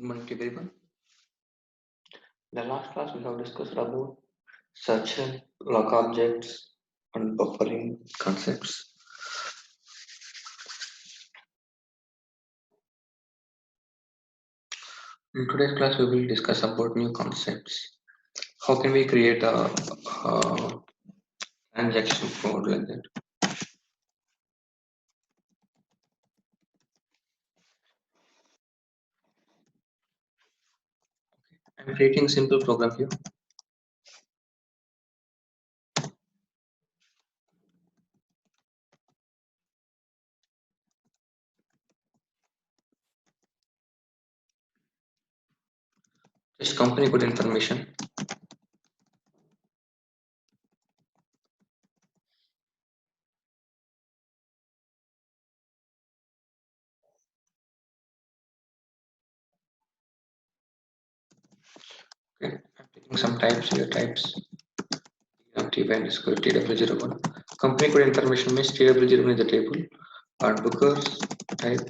Good morning to everyone. In the last class, we have discussed about searching log objects and buffering concepts. In today's class, we will discuss about new concepts. How can we create a transaction code like that? I'm creating a simple program here. Just company code information. Okay, I'm taking some types here. Types t underscore tw01. Company code information means tw01 is the table. And bookers type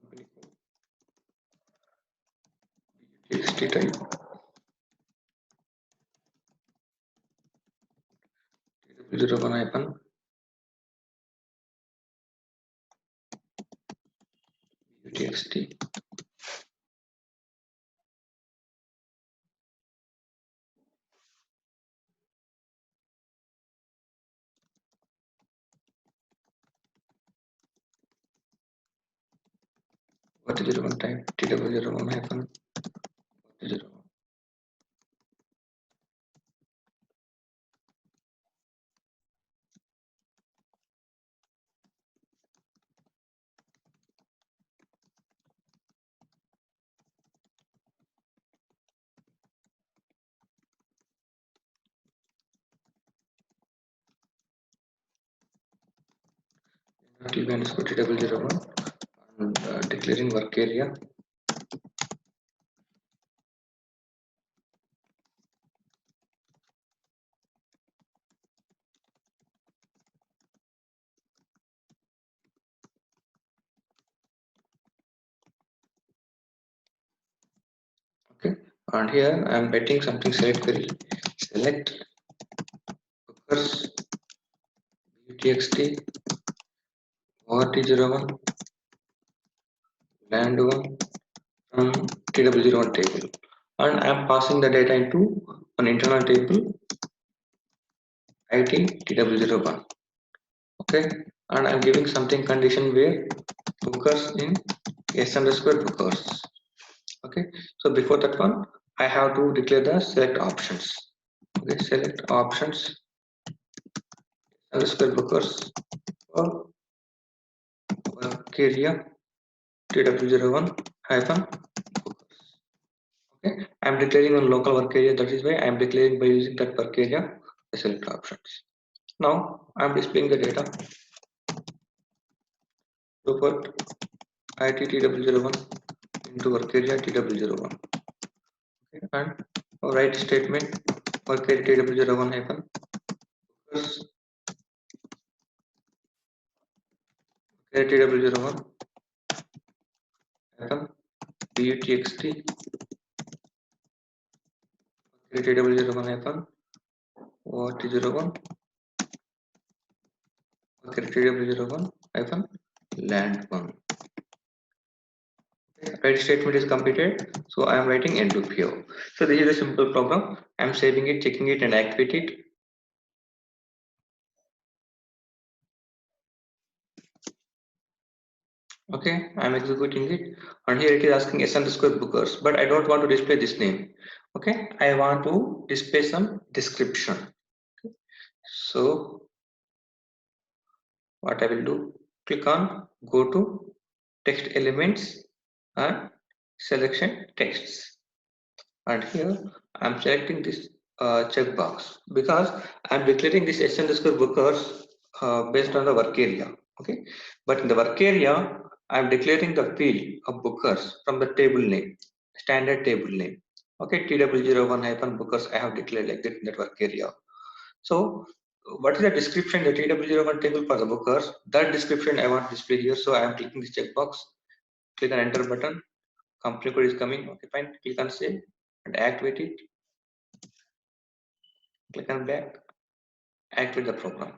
company code txt type tw01 hyphen txt. What is 01 type tw01 hyphen what is 01. tv underscore tw01 and declaring work area. Okay, and here I am writing something select query. Select bookers txt rt01 land 1 from tw01 table, and I am passing the data into an internal table it tw01. Okay, and I'm giving something condition where bookers in s underscore bookers. Okay, so before that one I have to declare the select options. Okay, select options underscore bookers for work area tw01 hyphen bookers. Okay, I'm declaring on local work area, that is why I'm declaring by using that work area the select options. Now I'm displaying the data. So put it tw01 into work area tw01. Okay, and write statement work area tw01 hyphen bookers tw01 hyphen txt tw01 hyphen what01 tw01 hyphen land1. Write statement is completed, so I am writing end loop here. So this is a simple program. I am saving it, checking it, and activate it. Okay, I am executing it, and here it is asking s underscore bookers, but I don't want to display this name. Okay, I want to display some description. Okay. So what I will do, click on go to text elements and selection texts, and here I'm selecting this checkbox because I'm declaring this s underscore bookers based on the work area. Okay, but in the work area I'm declaring the field of bookers from the table name, standard table name. Okay, tw01 hyphen bookers I have declared like that in that work area. So what is the description, the TW01 table for the bookers? That description I want to display here. So I am clicking this checkbox, click on enter button, company code is coming. Okay, fine. Click on save and activate it. Click on back, activate the program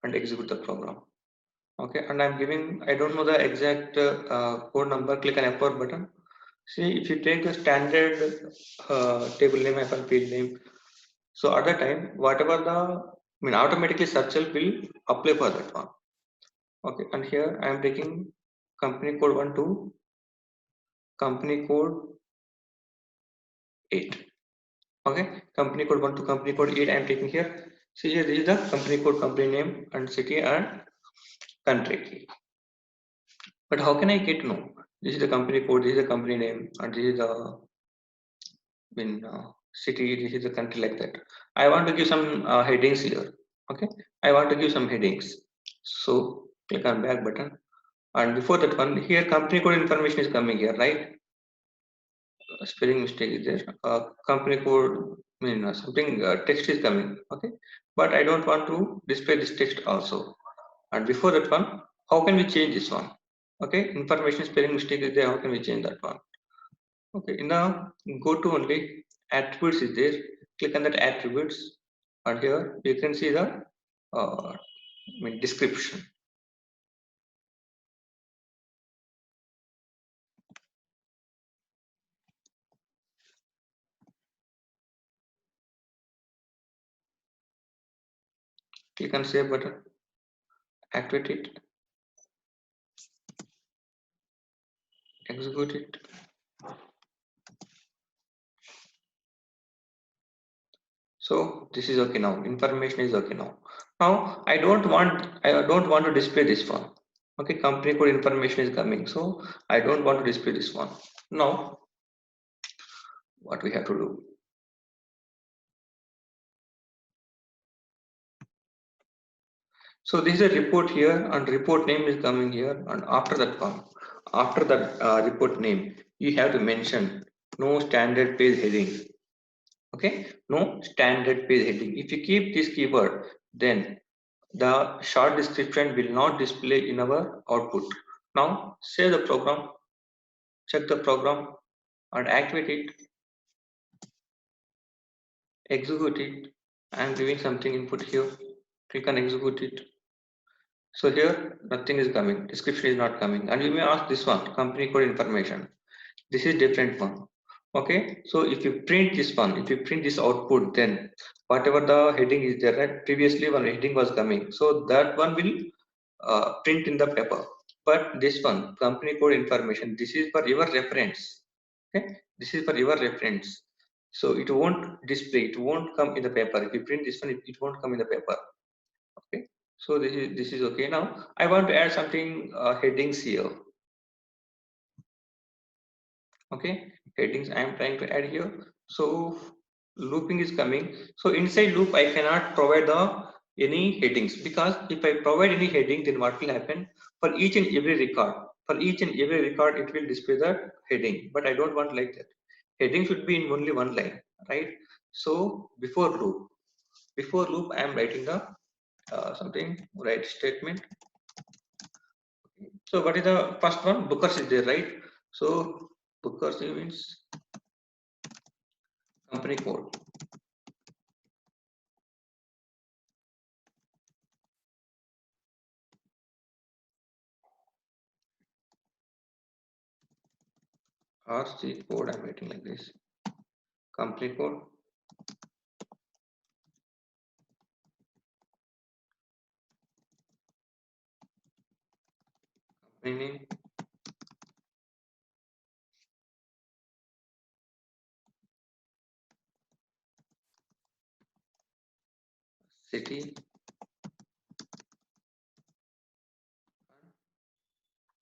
and execute the program. Okay, and I'm giving, I don't know the exact code number. Click on F4 button. See, if you take the standard table name, F1 field name, so at the time, whatever the, I mean, automatically search will apply for that one. Okay, and here I am taking company code 1 to company code 8. Okay, company code 1 to company code 8 I am taking here. See here, this is the company code, company name and city and country. But how can I get to know? This is the company code, this is the company name, and this is the city, this is the country, like that. I want to give some headings here. Okay, I want to give some headings. So click on back button, and before that one, here company code information is coming here, right? Spelling mistake is there. Company code, I mean something text is coming. Okay, but I don't want to display this text also. And before that one, how can we change this one? Okay, information spelling mistake is there. How can we change that one? Okay, now go to only attributes is there. Click on that attributes, and here you can see the I mean description. Click on save button, activate it, execute it. So this is okay now. Information is okay now. Now I don't want to display this one. Okay, company code information is coming. So I don't want to display this one. Now what we have to do? So this is a report here, and report name is coming here, and after that one, after that report name, you have to mention no standard page heading. Okay, no standard page heading. If you keep this keyword, then the short description will not display in our output. Now save the program, check the program and activate it, execute it. I am giving something input here. Click on execute it. So here nothing is coming, description is not coming, and you may ask this one, company code information. This is different one. Okay, so if you print this one, if you print this output, then whatever the heading is there, right? Previously one heading was coming, so that one will print in the paper. But this one, company code information, this is for your reference. Okay, this is for your reference. So it won't display, it won't come in the paper. If you print this one, it won't come in the paper. Okay, so this is okay. Now I want to add something headings here. Okay, headings I am trying to add here. So looping is coming. So inside loop I cannot provide the any headings, because if I provide any heading, then what will happen? For each and every record, for each and every record it will display the heading, but I don't want like that. Heading should be in only one line, right? So before loop I am writing the something, write statement. So what is the first one? Bookers is there, right? So bookers means company code. RC code I'm writing like this. Company code. Company name. City.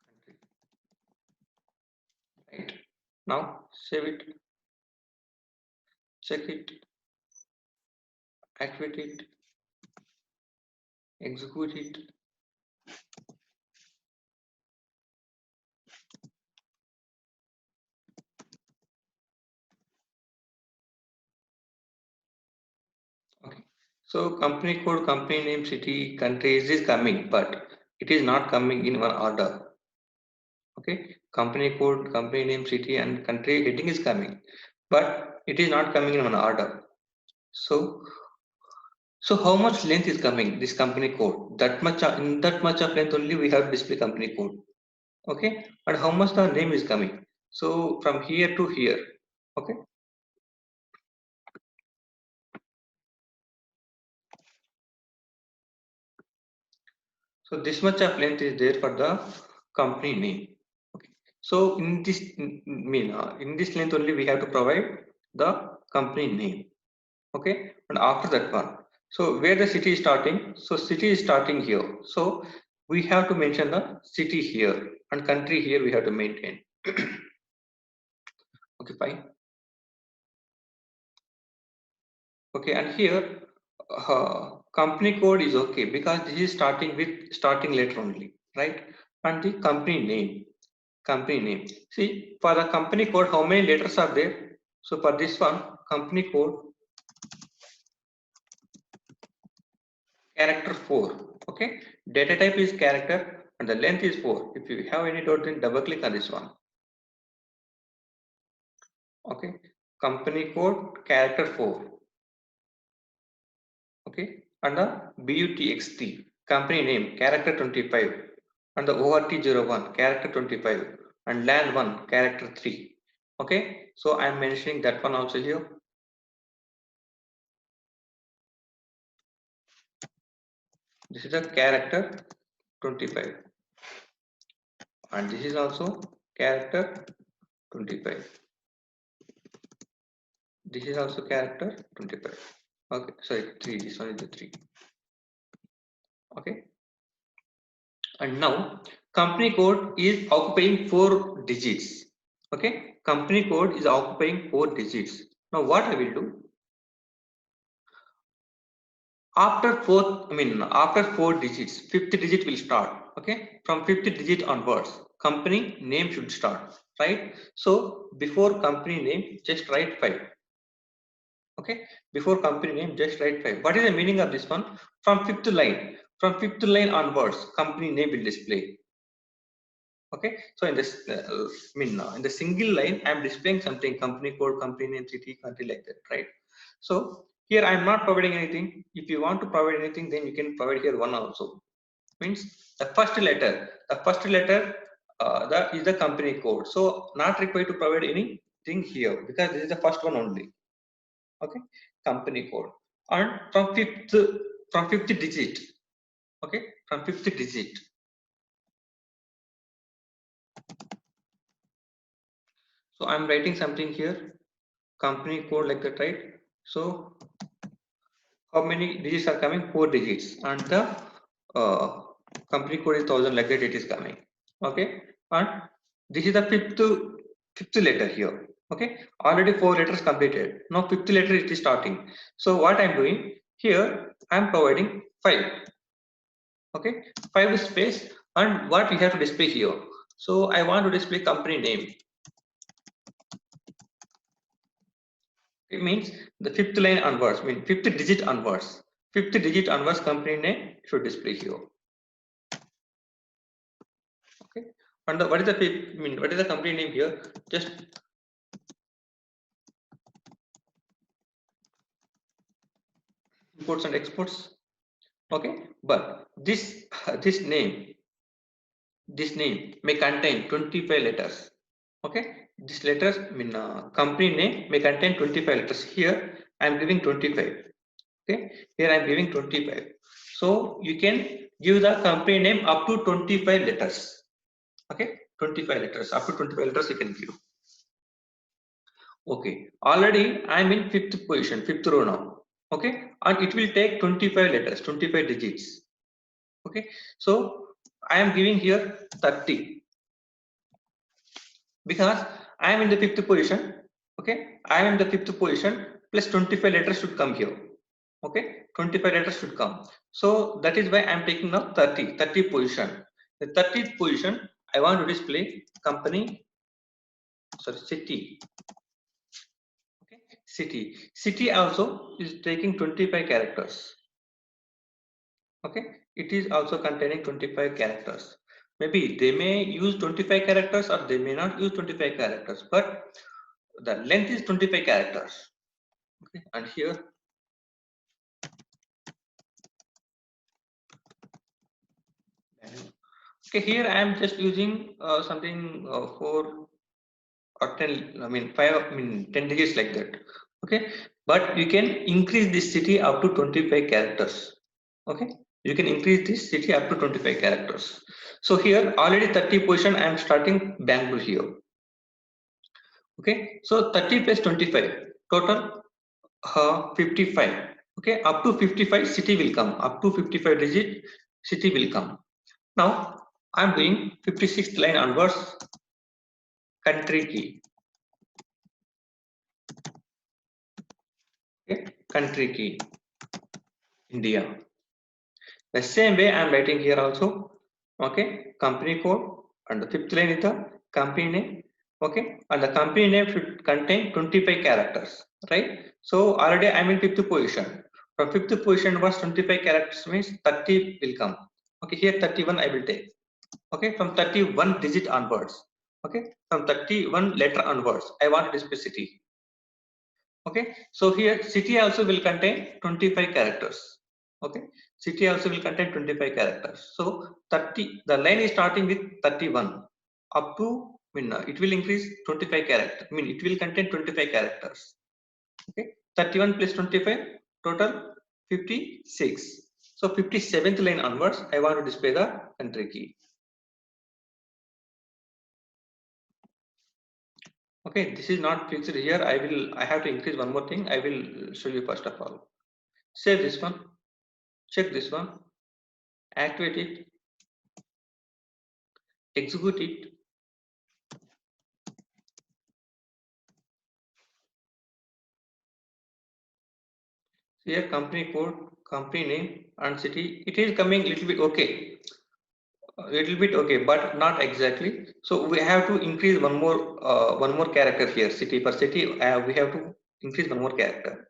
Country. Right. Now save it. Check it. Activate it. Execute it. Okay. So company code, company name, city, country is coming, but it is not coming in one order. Okay, company code, company name, city, and country heading is coming, but it is not coming in one order. So how much length is coming? This company code, that much in that much of length only we have display company code. Okay, and how much the name is coming? So from here to here. Okay. So this much of length is there for the company name. Okay. So in this in this length only we have to provide the company name. Okay, and after that one, so where the city is starting? So city is starting here. So we have to mention the city here and country here we have to maintain. Okay, fine. Okay, and here company code is okay because this is starting with starting letter only, right? And the company name. Company name. See, for the company code, how many letters are there? So for this one, company code, character 4. Okay, data type is character and the length is 4. If you have any doubt, then double click on this one. Okay, company code, character 4. Okay, and the BUTXT, company name, character 25, and the ORT01, character 25, and LAN 1, character 3. Okay, so I am mentioning that one also here. This is a character 25, and this is also character 25. This is also character 25. Okay, sorry, 3. This one is the 3. Okay, and now company code is occupying 4 digits. Okay, company code is occupying 4 digits. Now what I will do after after 4 digits, 5th digit will start. Okay, from 5th digit onwards, company name should start, right? So before company name, just write 5. Okay, before company name, just write 5. What is the meaning of this one? From 5th line, onwards, company name will display. Okay, so in this in the single line I'm displaying something, company code, company name, city, country, like that, right? So here I'm not providing anything. If you want to provide anything, then you can provide here one also. Means the first letter that is the company code, so not required to provide anything here because this is the first one only. Okay, company code, and from fifth digit. Okay, from 5th digit. So I'm writing something here, company code, like that, right? So how many digits are coming? 4 digits, and the uh, company code is 1000, like that it is coming. Okay, and this is the fifth letter here. Okay, already 4 letters completed. Now 5th letter it is starting. So what I'm doing here, I'm providing 5. Okay, 5 space, and what we have to display here. So I want to display company name. It means the 5th line onwards, 5th digit onwards. 5th digit onwards company name should display here. Okay. And what is the what is the company name here? Just imports and exports. Okay. But this name may contain 25 letters. Okay. This letters company name may contain 25 letters. Here I am giving 25. Okay, here I am giving 25. So you can give the company name up to 25 letters. Okay, 25 letters, up to 25 letters you can give. Okay, already I am in 5th position, 5th row now. Okay, and it will take 25 letters, 25 digits. Okay, so I am giving here 30 because I am in the 5th position. Okay, I am in the 5th position, plus 25 letters should come here. Okay, 25 letters should come. So that is why I am taking now 30 position. The 30th position I want to display company, sorry, city. Okay, city also is taking 25 characters. Okay, it is also containing 25 characters. Maybe they may use 25 characters or they may not use 25 characters, but the length is 25 characters. Okay, and here okay, here I am just using something 4 or 10, I mean 5, I mean 10 digits like that. Okay, but you can increase this city up to 25 characters. Okay, you can increase this city up to 25 characters. So here already 30 position I am starting Bangalore here. Okay, so 30 plus 25 total 55. Okay, up to 55 city will come, up to 55 digit city will come. Now I'm doing 56th line onwards, country key. Okay, country key, India. The same way I'm writing here also. Okay, company code, and the fifth line is the company name. Okay, and the company name should contain 25 characters, right? So already I'm in fifth position. From fifth position was 25 characters means 30 will come. Okay, here 31 I will take. Okay, from 31 digit onwards. Okay, from 31 letter onwards, I want to display city. Okay, so here city also will contain 25 characters. Okay, city also will contain 25 characters. So 30, the line is starting with 31 up to, I mean, it will increase 25 characters. I mean, it will contain 25 characters. Okay, 31 plus 25, total 56. So 57th line onwards, I want to display the country key. Okay, this is not fixed here. I have to increase one more thing. I will show you first of all. Save this one, check this one, activate it, execute it. Here company code, company name and city. It is coming little bit okay. A little bit okay, but not exactly. So we have to increase one more character here. City per city, we have to increase one more character.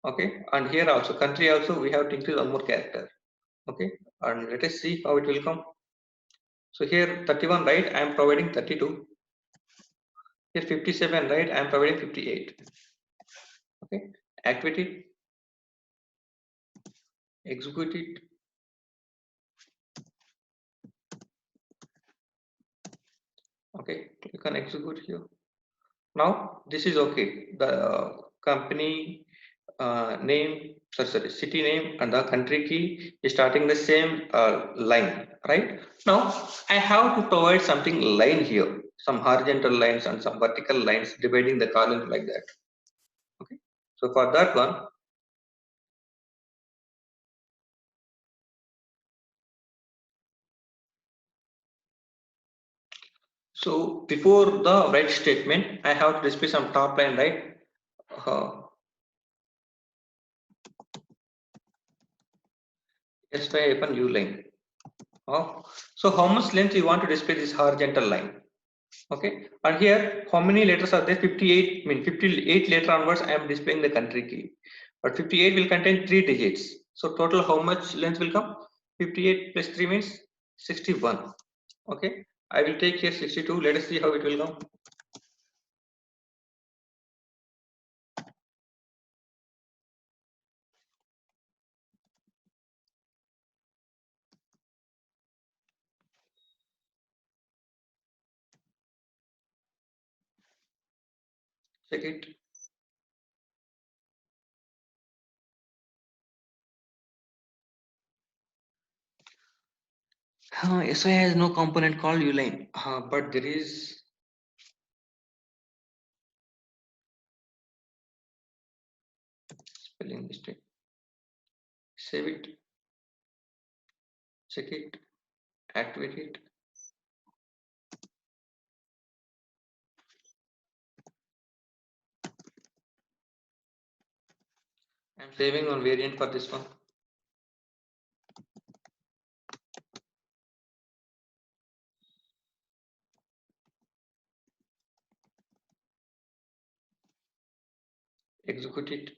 Okay, and here also country also we have to increase one more character. Okay, and let us see how it will come. So here 31 right, I am providing 32. Here 57 right, I am providing 58. Okay, activate it, execute it. Okay, you can execute here. Now this is okay. The company name, sorry, city name and the country key is starting the same line, right? Now I have to provide something line here, some horizontal lines and some vertical lines dividing the column like that. Okay, so for that one, so before the write statement, I have to display some top line, right? Uh, SY upon U line. Oh, so how much length you want to display this horizontal line? Okay, and here how many letters are there? 58, I mean 58 letter onwards I am displaying the country key, but 58 will contain 3 digits. So total how much length will come? 58 plus 3 means 61. Okay, I will take here 62. Let us see how it will come. Check it. SI has no component called uline, but there is spelling mistake. Save it, check it, activate it. I'm saving one variant for this one. Execute it.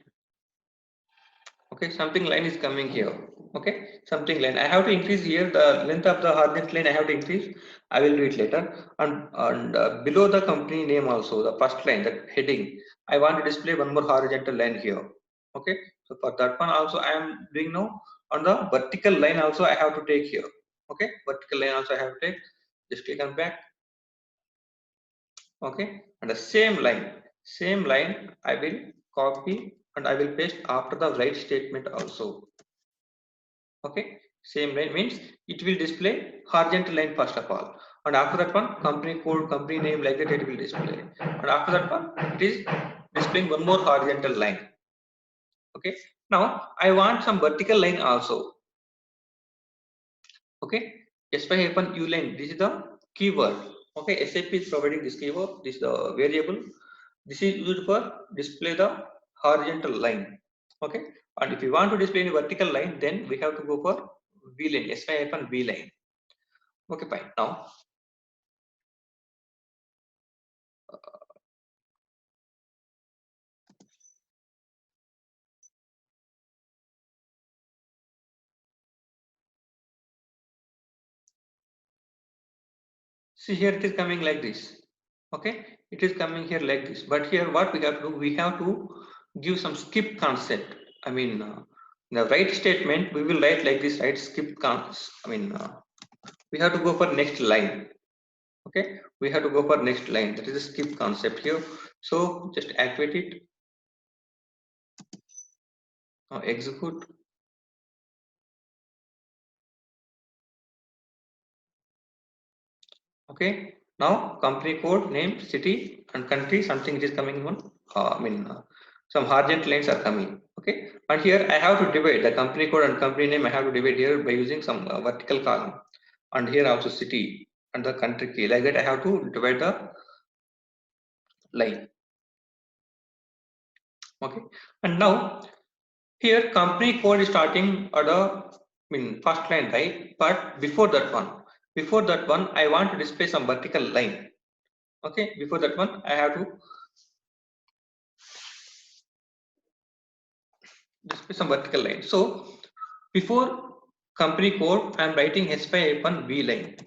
Okay, something line is coming here. Okay, something line. I have to increase here the length of the horizontal line. I have to increase. I will do it later. And below the company name also, the first line, that heading, I want to display one more horizontal line here. Okay, so for that one also I am doing now. On the vertical line also I have to take here. Okay, vertical line also I have to take. Just click on back. Okay, and the same line I will copy and I will paste after the right statement also. Okay, same line means it will display horizontal line first of all, and after that one company code, company name, like that it will display, and after that one it is displaying one more horizontal line. Okay, now I want some vertical line also. Okay, SY-U line, this is the keyword. Okay, SAP is providing this keyword, this is the variable. This is used for display the horizontal line. Okay, and if you want to display any vertical line, then we have to go for V line, SY-V line. Okay, fine. Now see here it is coming like this. Okay, it is coming here like this, but here what we have to do, we have to give some skip concept. I mean, the right statement we will write like this, right? Skip cons, I mean, we have to go for next line. Okay, we have to go for next line, that is a skip concept here. So just activate it. Now execute. Okay, now company code, name, city and country, something it is coming one, some horizontal lines are coming. Okay, and here I have to divide the company code and company name. I have to divide here by using some vertical column, and here also city and the country key, like that I have to divide the line. Okay, and now here company code is starting at the first line, right? But before that one I want to display some vertical line. Okay, before that one I have to display some vertical line. So before company code I am writing SY-V line.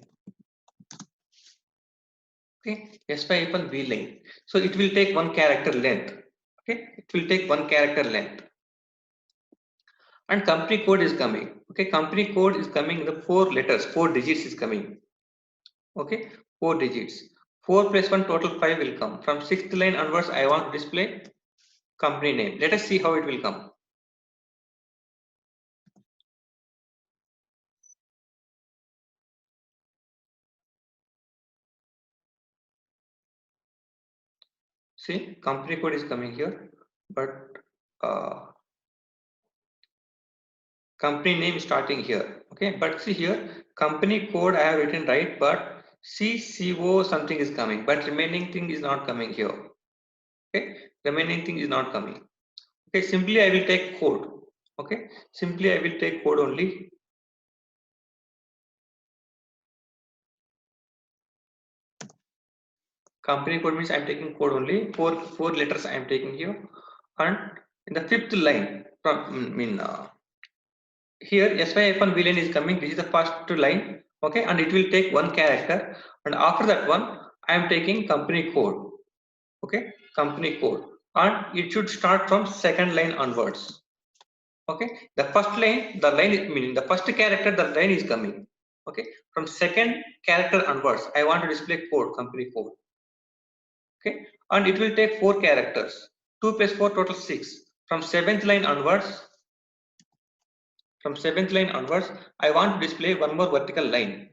Okay, SY-V line. So it will take one character length. Okay, it will take one character length. And company code is coming. Okay, company code is coming, the 4 letters, 4 digits is coming. Okay, 4 digits. 4 plus 1 total 5 will come. From 6th line onwards I want to display company name. Let us see how it will come. See, company code is coming here, but company name is starting here. Okay, but see here company code I have written right, but CCO something is coming, but remaining thing is not coming here. Okay, remaining thing is not coming. Okay, simply I will take code. Okay, simply I will take code only. Company code means I am taking code only. Four letters I am taking here, and in the 5th line from here SY-V line is coming. This is the first line. Okay, and it will take one character, and after that one I am taking company code. Okay, company code, and it should start from 2nd line onwards. Okay, the first line, the line is meaning the first character, the line is coming. Okay, from 2nd character onwards I want to display code, company code. Okay, and it will take 4 characters. 2 plus 4 total 6. From 7th line onwards, I want to display one more vertical line.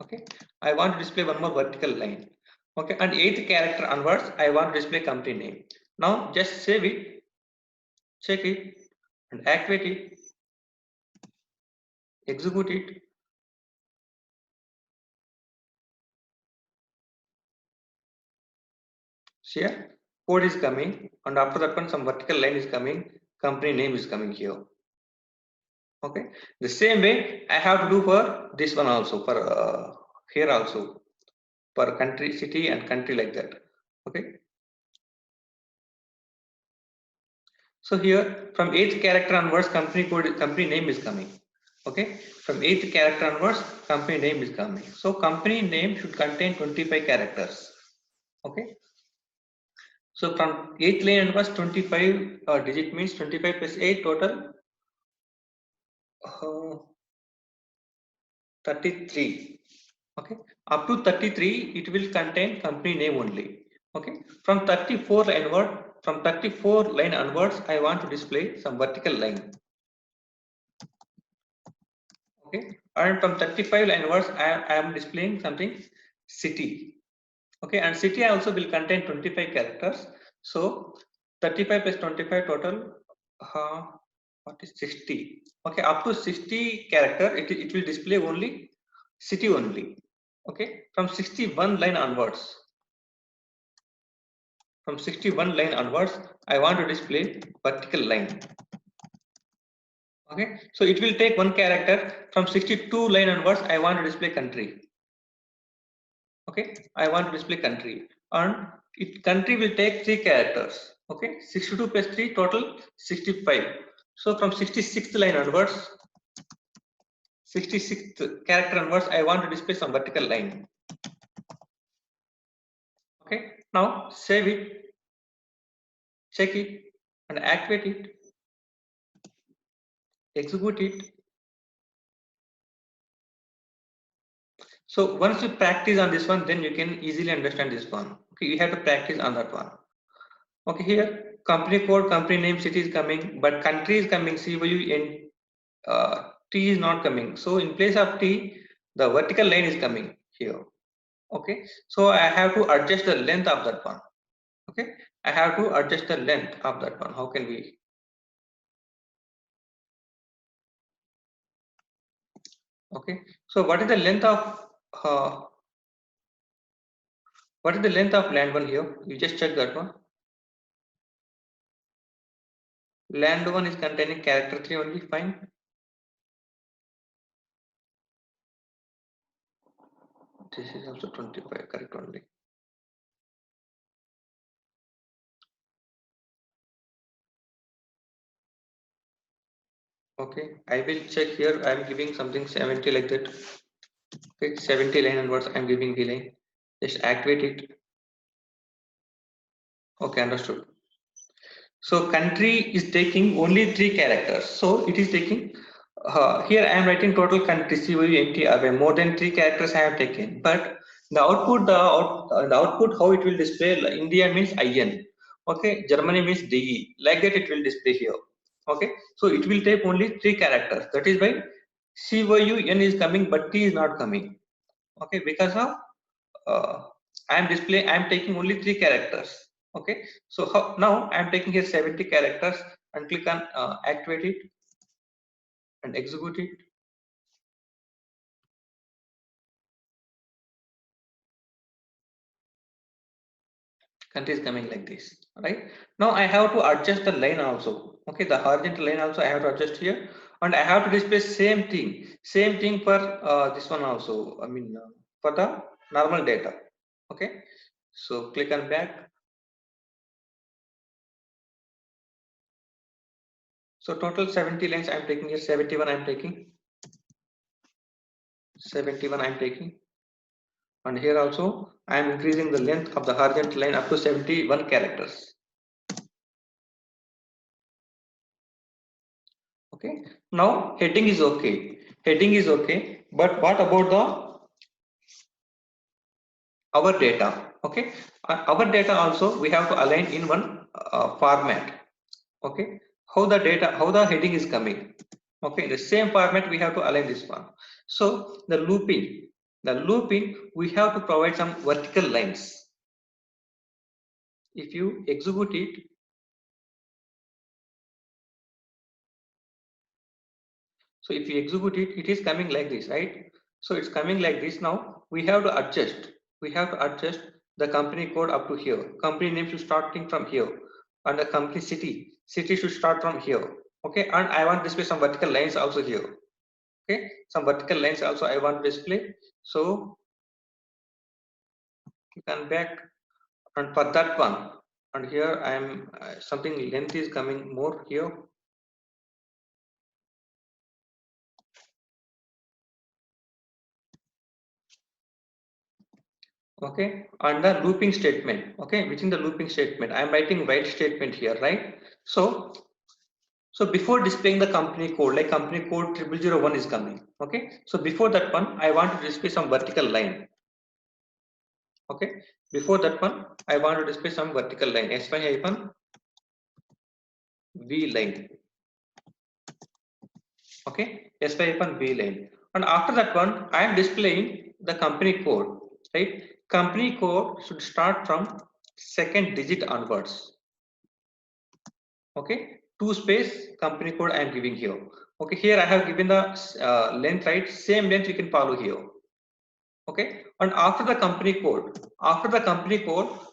Okay, I want to display one more vertical line. Okay, and 8th character onwards I want to display company name. Now just save it, check it and activate it, execute it. See here code is coming, and after that one some vertical line is coming, company name is coming here. Okay, the same way I have to do for this one also, for here also, for country, city and country, like that. Okay, So here from 8th character onwards, company name is coming. Okay, from 8th character onwards, company name is coming. So company name should contain 25 characters. Okay, so from 8th line onwards, 25 digit means 25 plus 8 total 33. Okay, up to 33 it will contain company name only. Okay, from 34 line onwards, I want to display some vertical line. Okay, and from 35 line onwards, I am displaying something city. Okay, and city also will contain 25 characters. So 35 plus 25 total, what is 60? Okay, up to 60 character, it will display only city only. Okay, from 61 line onwards, I want to display vertical line. Okay, so it will take one character. From 62 line onwards, I want to display country. Okay, I want to display country, and country will take 3 characters. Okay, 62 plus 3 total 65. So from 66th line onwards, 66th character onwards, I want to display some vertical line. Okay, now save it, check it, and activate it, execute it. So once you practice on this one, then you can easily understand this one. Okay, you have to practice on that one. Okay, here company code, company name, city is coming, but country is coming. CYUN T is not coming. So in place of T, the vertical line is coming here. Okay, so I have to adjust the length of that one. Okay, I have to adjust the length of that one. How can we? Okay, so what is the length of land one here? You just check that one. Land one is containing character 3 only. Fine. This is also 25, correct only. Okay, I will check here. I am giving something 70 like that. Okay, 70 line onwards, I am giving the line. Just activate it. Okay, understood. So country is taking only 3 characters. So it is taking here I am writing total country COUNT away. More than 3 characters I have taken. But the output how it will display, like India means IN. Okay, Germany means DE. Like that it will display here. Okay, so it will take only 3 characters. That is why COUN is coming but T is not coming. Okay, because of I am taking only 3 characters. Okay, so now I am taking here 70 characters and click on activate it and execute it. Country is coming like this, right? Now I have to adjust the line also. Okay, the horizontal line also I have to adjust here, and I have to display same thing for this one also. I mean for the normal data. Okay, so click on back. So total 70 lines I am taking here. 71 I am taking. 71 I am taking. And here also I am increasing the length of the horizontal line up to 71 characters. Okay, now heading is okay. Heading is okay, but what about the our data? Okay, our data also we have to align in one format. Okay, how the heading is coming. Okay, the same format we have to align this one. So the looping we have to provide some vertical lines. If you execute it, so if you execute it, it is coming like this, right? So it's coming like this. Now we have to adjust. We have to adjust the company code up to here. Company name should starting from here, and the company city should start from here. Okay, and I want to display some vertical lines also here. Okay, some vertical lines also I want to display. So you can back, and for that one and here I am something length is coming more here. Okay, and the looping statement. Okay, within the looping statement, I am writing while statement here, right? So before displaying the company code, like company code 0001 is coming. Okay, so before that one, I want to display some vertical line. Okay, before that one, I want to display some vertical line. S5-V line. Okay, S5-V line. And after that one, I am displaying the company code. Right, company code should start from second digit onwards. Okay, 2 space company code I am giving here. Okay, here I have given the length, right? Same length you can follow here. Okay, and after the company code,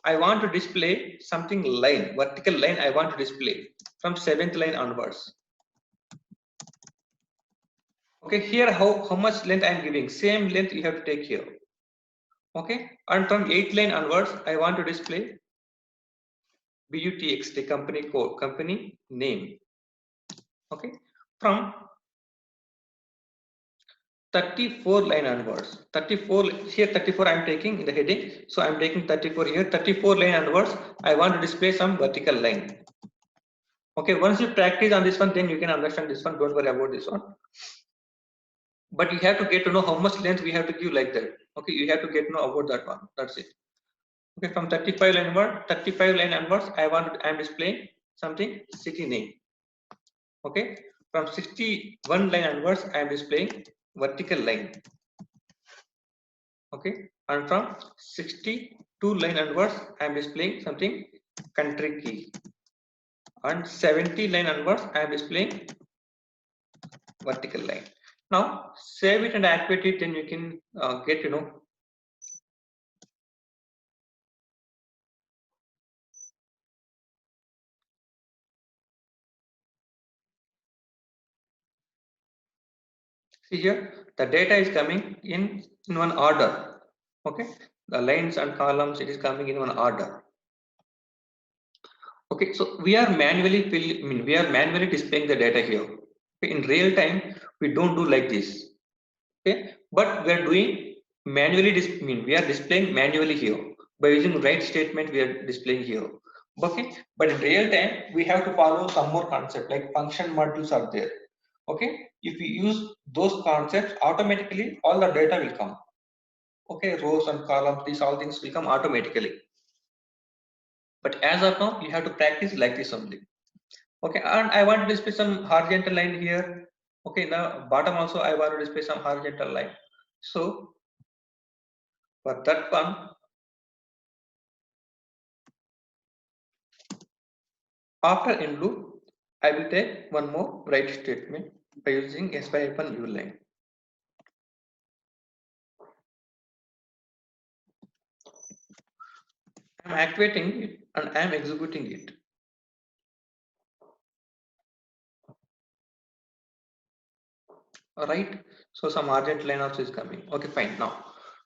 I want to display something line, vertical line I want to display from 7th line onwards. Okay, here how much length I am giving, same length you have to take here. Okay, and from 8th line onwards, I want to display BUTXT company code, company name. Okay, from 34 line onwards, 34 here, 34 I am taking in the heading, so I am taking 34 here, 34 line onwards I want to display some vertical line. Okay, once you practice on this one, then you can understand this one, don't worry about this one, but you have to get to know how much length we have to give like that. Okay, you have to get to know about that one, that's it. Okay, from 35 line onwards I am displaying something city name. Okay, from 61 line onwards I am displaying vertical line. Okay, and from 62 line onwards I am displaying something country key, and 70 line onwards I am displaying vertical line. Now save it and activate it, then you can get see here the data is coming in one order. Okay, the lines and columns, it is coming in one order. Okay, so we are manually we are manually displaying the data here. Okay, in real time we don't do like this. Okay, but we are doing manually we are displaying manually here by using write statement, we are displaying here. Okay, but in real time we have to follow some more concept like function modules are there. Okay, if we use those concepts, automatically all the data will come. Okay, rows and columns, these all things will come automatically, but as of now you have to practice like this only. Okay, and I want to display some horizontal line here. Okay, now bottom also I want to display some horizontal line. So for that one, after end loop, I will take one more write statement by using S5-U line. I am activating it and I am executing it. Alright, so some horizontal line also is coming. Okay, fine.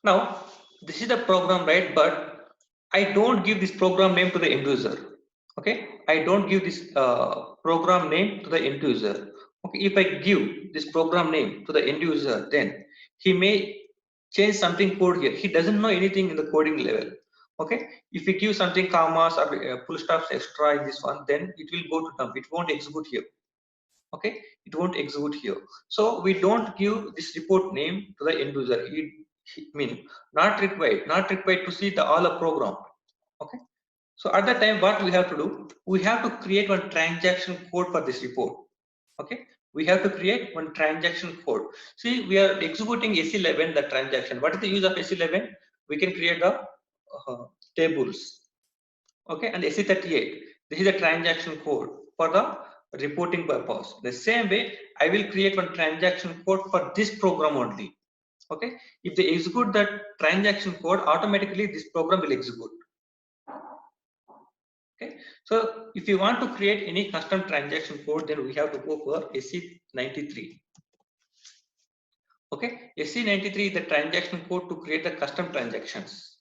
Now this is the program, right? But I don't give this program name to the end user. Okay, I don't give this program name to the end user. Okay, if I give this program name to the end user, then he may change something code here. He doesn't know anything in the coding level. Okay, if we give something commas or full stops extra in this one, then it will go to dump. It won't execute here. Okay, it won't execute here. So we don't give this report name to the end user. It mean not required to see the all the program. Okay, so at that time what we have to do, we have to create one transaction code for this report. Okay, we have to create one transaction code. See, we are executing S11 the transaction. What is the use of S11? We can create the tables. Okay, and SE38, this is a transaction code for the reporting purpose. The same way I will create one transaction code for this program only. Okay, if they execute that transaction code, automatically this program will execute. Okay, so if you want to create any custom transaction code, then we have to go for SE93. Okay, SE93 is the transaction code to create the custom transactions.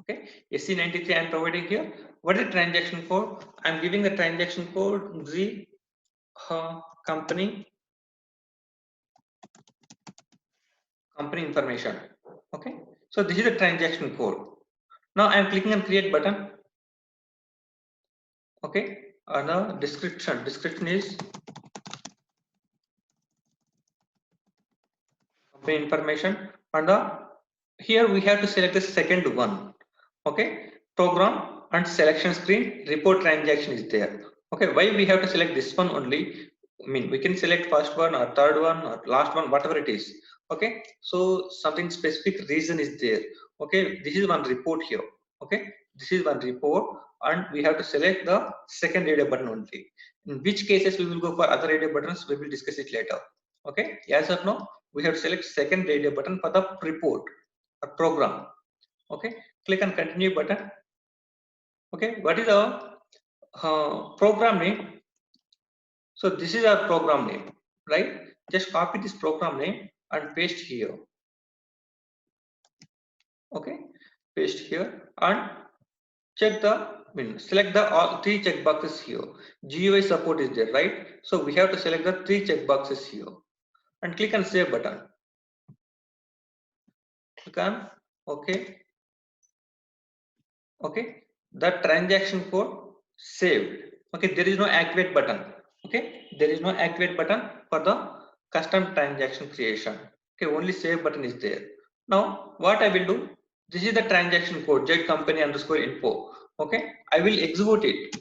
Okay, SC93 I am providing here. What is the transaction code? I am giving the transaction code the company information. Okay, so this is the transaction code. Now I am clicking on create button. Okay, and the description is company information, and here we have to select the second one. Okay, program and selection screen report transaction is there. Okay, why we have to select this one only? I mean, we can select first one or third one or last one, whatever it is. Okay, so something specific reason is there. Okay, this is one report here. Okay, this is one report, and we have to select the second radio button only. In which cases we will go for other radio buttons, we will discuss it later. Okay, yes or no? We have to select second radio button for the report or program. Okay, click on continue button. Okay, what is our program name? So this is our program name, right? Just copy this program name and paste here. Okay, paste here and check the select the all three check boxes here. GUI support is there, right? So we have to select the three check boxes here and click on save button. Click on okay. Okay, the transaction code saved. Okay, there is no activate button. Okay, there is no activate button for the custom transaction creation. Okay, only save button is there. Now what I will do, this is the transaction code z company underscore info. Okay, I will execute it.